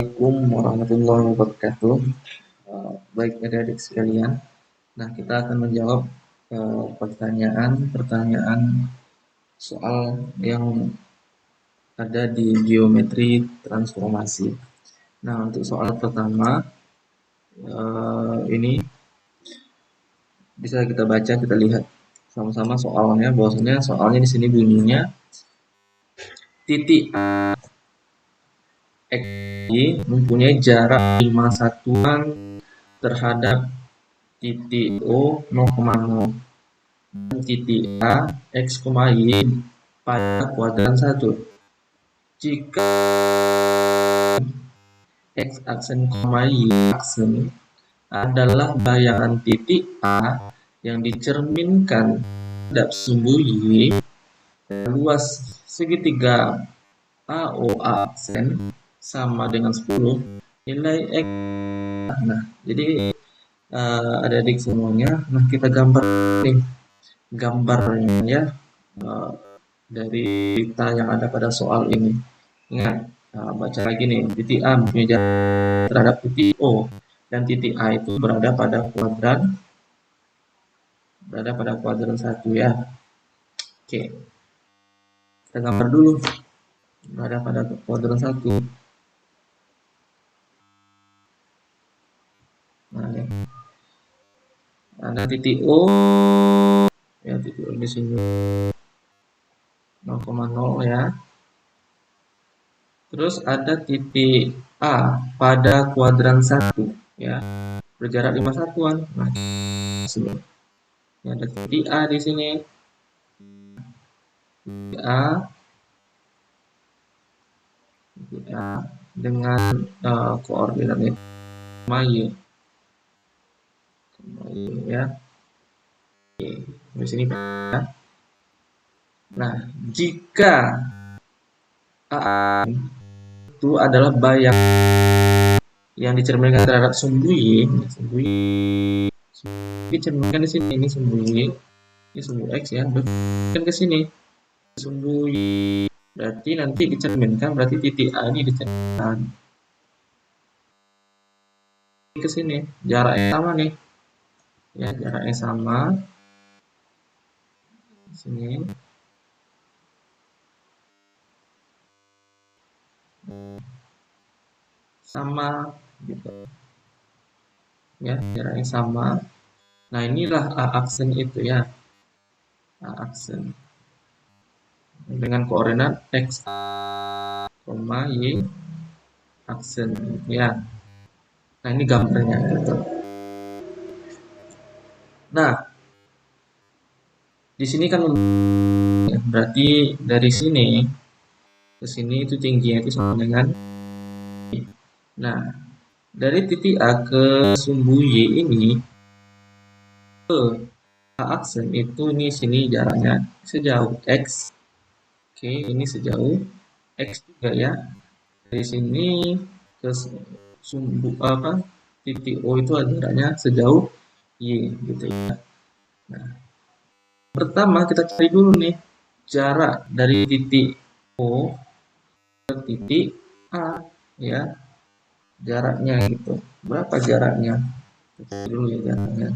Assalamualaikum warahmatullahi wabarakatuh. Baik adik-adik sekalian. Nah, kita akan menjawab pertanyaan soal yang ada di geometri transformasi. Nah, untuk soal pertama ini bisa kita baca, kita lihat sama-sama soalnya. Bahwasanya soalnya di sini bunyinya titik A X mempunyai jarak 5 satuan terhadap titik O 0,0 dan titik A X, Y pada kuadran 1. Jika X aksen, Y aksen adalah bayangan titik A yang dicerminkan terhadap sumbu Y, luas segitiga AOA aksen sama dengan 10, nilai X. Nah, jadi adik-adik semuanya, nah kita gambar nih gambarnya ya, dari cerita yang ada pada soal ini. Ingat, baca lagi nih, titik A mempunyai jarak terhadap titik O, dan titik A itu berada pada kuadran 1 ya. Oke, kita gambar dulu, berada pada kuadran 1. Nah, ya. Ada titik O, ya titik O di sini 0,0 ya. Terus ada titik A pada kuadran 1 ya, berjarak 5 satuan. Nah, sini. Ini ada titik A di sini. Titik A dengan koordinatnya Y ya. Oke, di sini ya. Nah, jika A itu adalah bayangan yang dicerminkan terhadap sumbu Y, dicerminkan di sini, ini sumbu Y, ini sumbu X ya, kan ke sini sumbu Y, berarti nanti dicerminkan, berarti titik A ini dicerminkan ke sini, jaraknya sama nih ya, jaraknya sama di sini. Sama gitu ya, jaraknya sama. Nah, inilah A aksen itu ya, A aksen dengan koordinat X, Y aksen ya. Nah, ini gambarnya gitu. Nah, di sini kan berarti dari sini ke sini itu tingginya itu sama dengan. Nah, dari titik A ke sumbu Y ini ke A aksen itu, ini sini jaraknya sejauh X. Oke, ini sejauh X juga ya. Dari sini ke sumbu titik O itu jaraknya sejauh Y gitu ya. Nah, pertama kita cari dulu nih jarak dari titik O ke titik A ya, jaraknya gitu. Berapa jaraknya? Kita cari dulu ya jaraknya.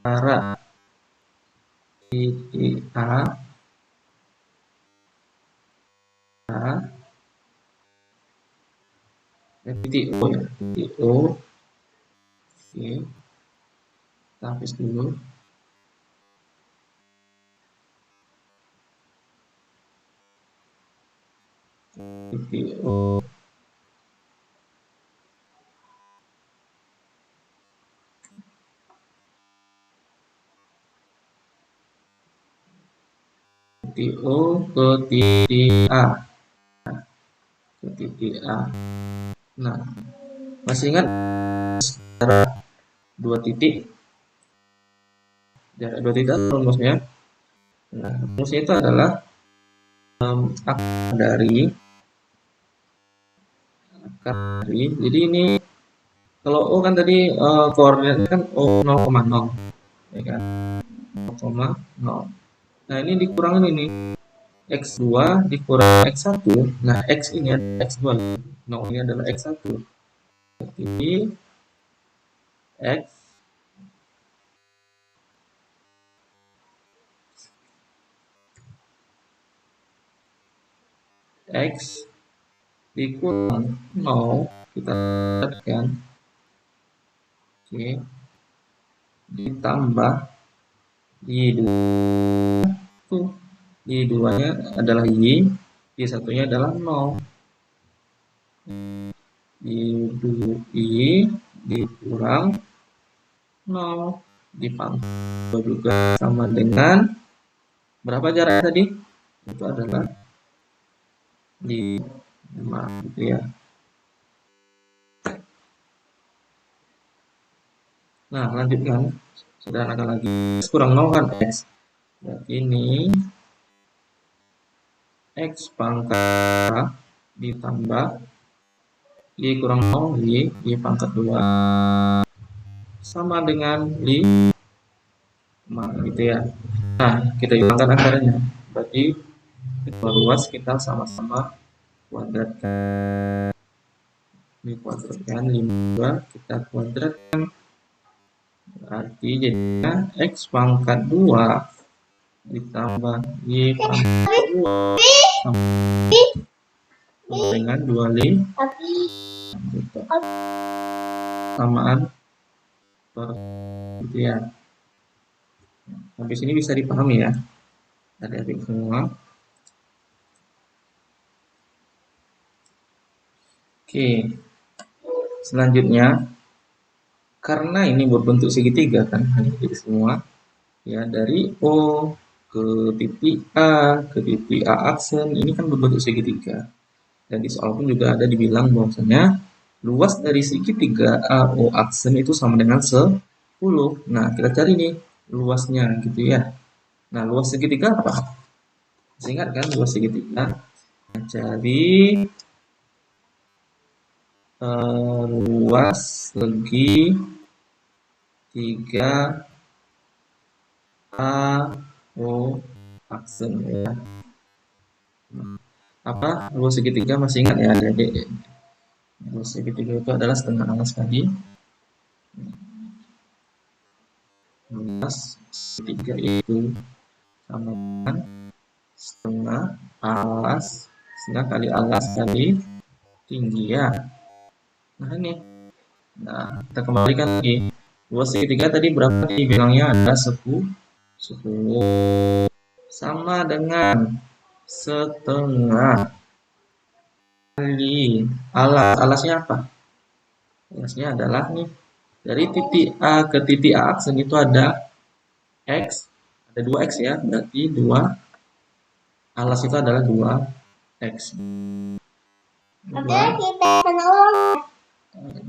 Jarak titik A titik O ya, titik O. Oke, kita hapus dulu. Titik O. Titik O ke titik A. Ke titik A. Nah, masih ingat jarak dua titik? Jarak dua titik rumusnya. Nah, rumusnya itu adalah akar dari. Jadi ini kalau O kan tadi koordinatnya kan O 0,0 ya kan, 0,0. Nah, ini dikurangin ini X2 dikurang X1. Nah, X ini adalah X2. Nah, ini adalah X1. Jadi, X X dikurang 0, kita lihatkan. Oke, ditambah Y2. Y2-nya adalah Y, Y1-nya adalah 0. Y dikurang 0 dipangkat juga sama dengan berapa jaraknya tadi? Itu adalah di 5 gitu ya. Nah, lanjutkan. Sederhanakan lagi. X kurang 0 kan X. Berarti ini X pangkat ditambah Y kurang 0, Y pangkat 2 sama dengan 5 gitu ya. Nah, kita hilangkan akarnya. Berarti kedua ruas kita sama-sama kuadratkan. Ini kuadratkan 5, kita kuadratkan. Berarti jadinya X pangkat 2 ditambah Y pangkat 2 sama dengan 25 gitu. Samaan gitu ya. Sampai sini bisa dipahami ya adik-adik semua. Oke, selanjutnya karena ini berbentuk segitiga kan adik-adik semua ya, dari O ke titik A ke titik A aksen ini kan berbentuk segitiga, dan di soal pun juga ada dibilang bahwasanya luas dari segitiga AO aksen itu sama dengan 10. Nah, kita cari nih luasnya gitu ya. Nah, luas segitiga apa? Ingat kan luas segitiga? Nah, cari luas segi 3 AO aksen ya. Apa luas segitiga masih ingat ya adik-adik? Luas segitiga itu adalah setengah alas tadi. Luas segitiga itu sama dengan setengah alas, setengah kali alas kali tinggi ya. Nah ini, nah kita kembalikan lagi. Luas segitiga tadi berapa nih? Bilangnya ada 10 sama dengan setengah kali alas. Alasnya apa? Alasnya adalah nih dari titik A ke titik A aksen itu ada X, ada 2X ya, berarti 2 alas itu adalah 2X.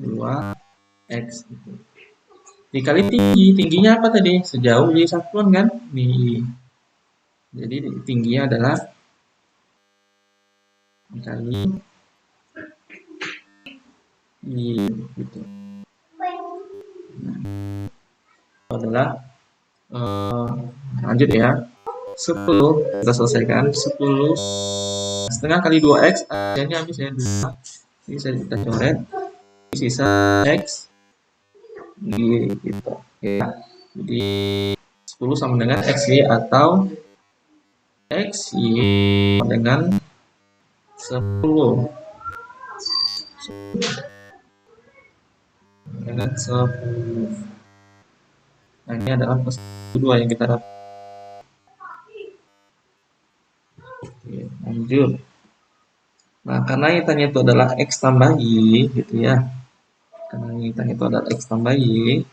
2X gitu. Dikali tinggi, tingginya apa tadi? Sejauh Y satuan kan? Nih. Jadi tingginya adalah dikali Y gitu. Nah, itu adalah lanjut ya. 10 kita selesaikan. 10 setengah kali 2X akhirnya habis ya 2. Ini bisa kita coret. Sisa X gitu ya. Jadi 10 sama dengan XY atau XY dengan 10 dengan 10. Nah, ini adalah kedua yang kita dapat. Oke, lanjut. Nah, karena yang tanya itu adalah X tambah Y gitu ya. Karena yang tanya itu adalah X tambah Y,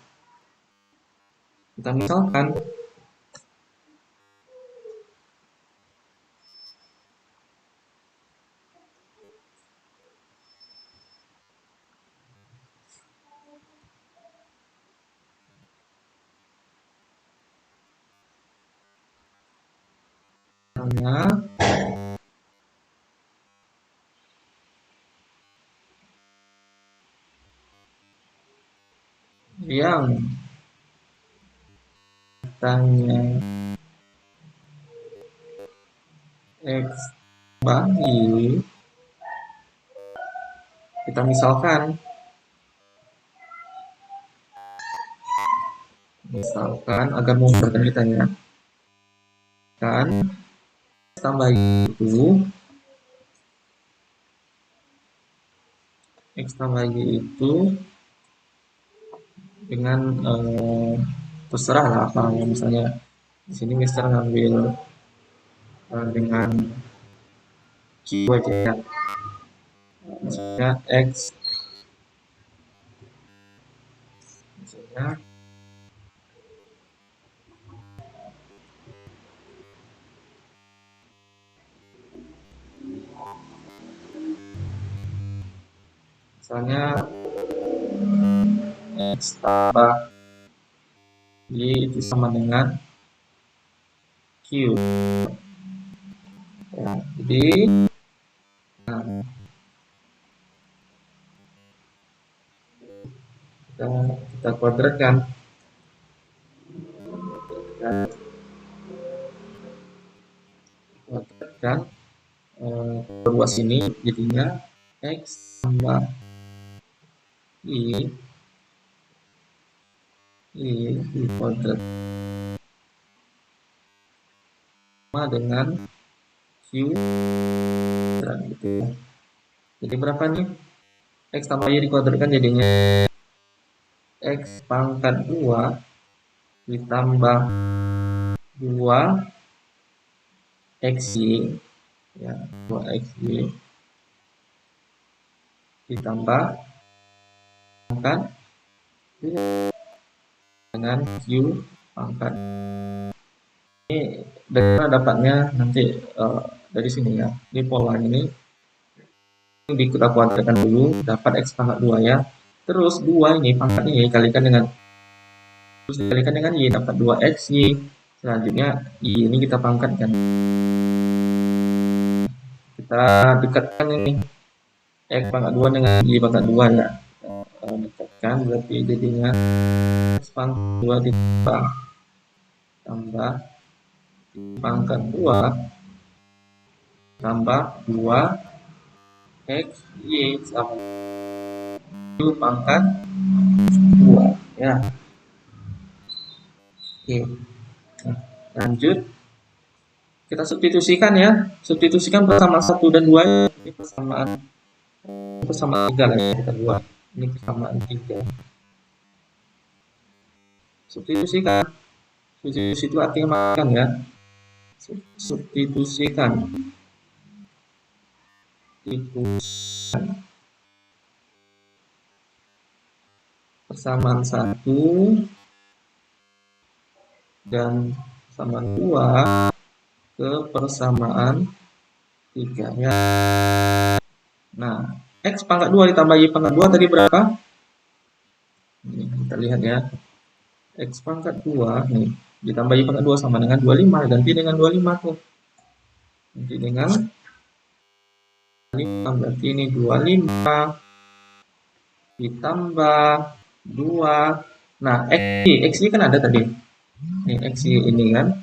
kita misalkan yang tanya X bagi, kita misalkan agar memudahkan kita ya, kan tambah itu X tambah Y itu dengan terserah lah apa ya, misalnya di sini Mister ngambil dengan Q aja ya, misalnya X misalnya X tambah Y itu sama dengan Q ya, jadi nah, kita kuadratkan kedua sini jadinya X tambah Y kuadrat sama dengan Q gitu ya. Jadi berapa nih? X tambah Y dikuadratkan jadinya X pangkat 2 ditambah 2 XY ya, 2 XY ditambah pangkat dengan Q pangkat. Ini dari mana dapatnya nanti dari sini ya. Ini pola ini kita kuadratkan dulu, dapat X pangkat 2 ya. Terus 2 ini pangkatnya Y dikalikan dengan Y, dapat 2 XY. Selanjutnya Y ini kita pangkatkan. Kita dekatkan ini X pangkat 2 dengan Y pangkat 2 ya. Dekatkan berarti jadinya X pangkat 2 ditambah pangkat 2 tambah 2 X Y sama Q pangkat 2 ya. Oke, nah, lanjut kita substitusikan ya, persamaan 1 dan 2 ini persamaan 3 lah ya, kita buat ini persamaan 3. Substitusi itu artinya makan ya, substitusikan persamaan 1 dan persamaan 2 ke persamaan 3 ya. Nah, X pangkat 2 ditambah Y pangkat 2 tadi berapa? Ini kita lihat ya. X pangkat 2 nih ditambah Y pangkat 2 sama dengan 25, ganti dengan 25 tuh. Ganti dengan 5, berarti ini 25 ditambah 2. Nah, X kan ada tadi. Ini X ini kan.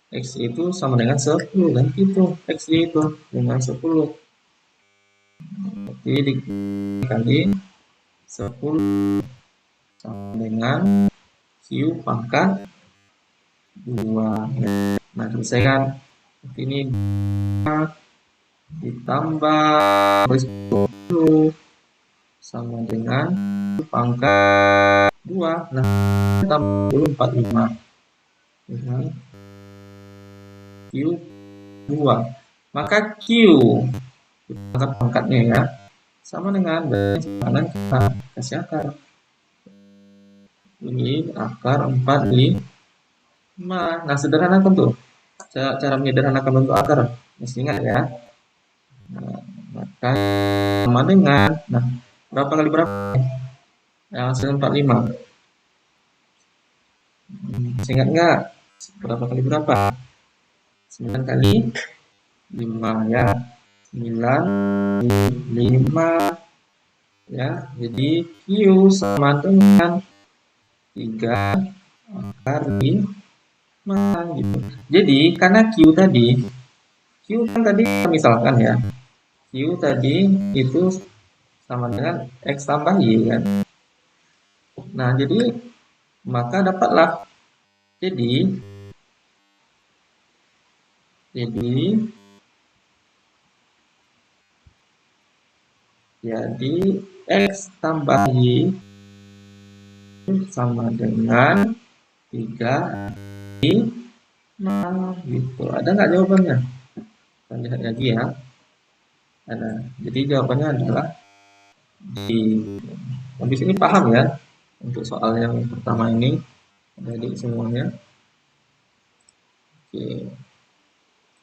X itu sama dengan 10, ganti itu X itu dengan 10. Berarti dikali 10 sama dengan Q pangkat 2. Nah, selesaikan. Berarti ini ditambah 10 sama dengan pangkat 2. Nah, tambah 45 dengan Q 2. Maka Q pangkatnya ya sama dengan kanan kita kasih akar. Ini akar 45. Nah, sederhanakan tuh. Cara menyederhanakan bentuk akar. Masih ingat ya? Nah, maka sama dengan, nah, berapa kali berapa? Yang hasil 45. Ingat nggak? Berapa kali berapa? 9 kali 5 ya. 9 5 ya. Jadi Q sama dengan 3 akar 5 gitu. Jadi karena Q tadi Q kan tadi misalkan ya, Q tadi itu sama dengan X tambah Y kan. Nah, jadi maka dapatlah jadi jadi jadi X tambah Y sama dengan 3 I 0 gitu. Ada nggak jawabannya? Kita lihat lagi ya. Ada. Jadi jawabannya adalah di habis ini paham ya untuk soal yang pertama ini, adik semuanya. Oke.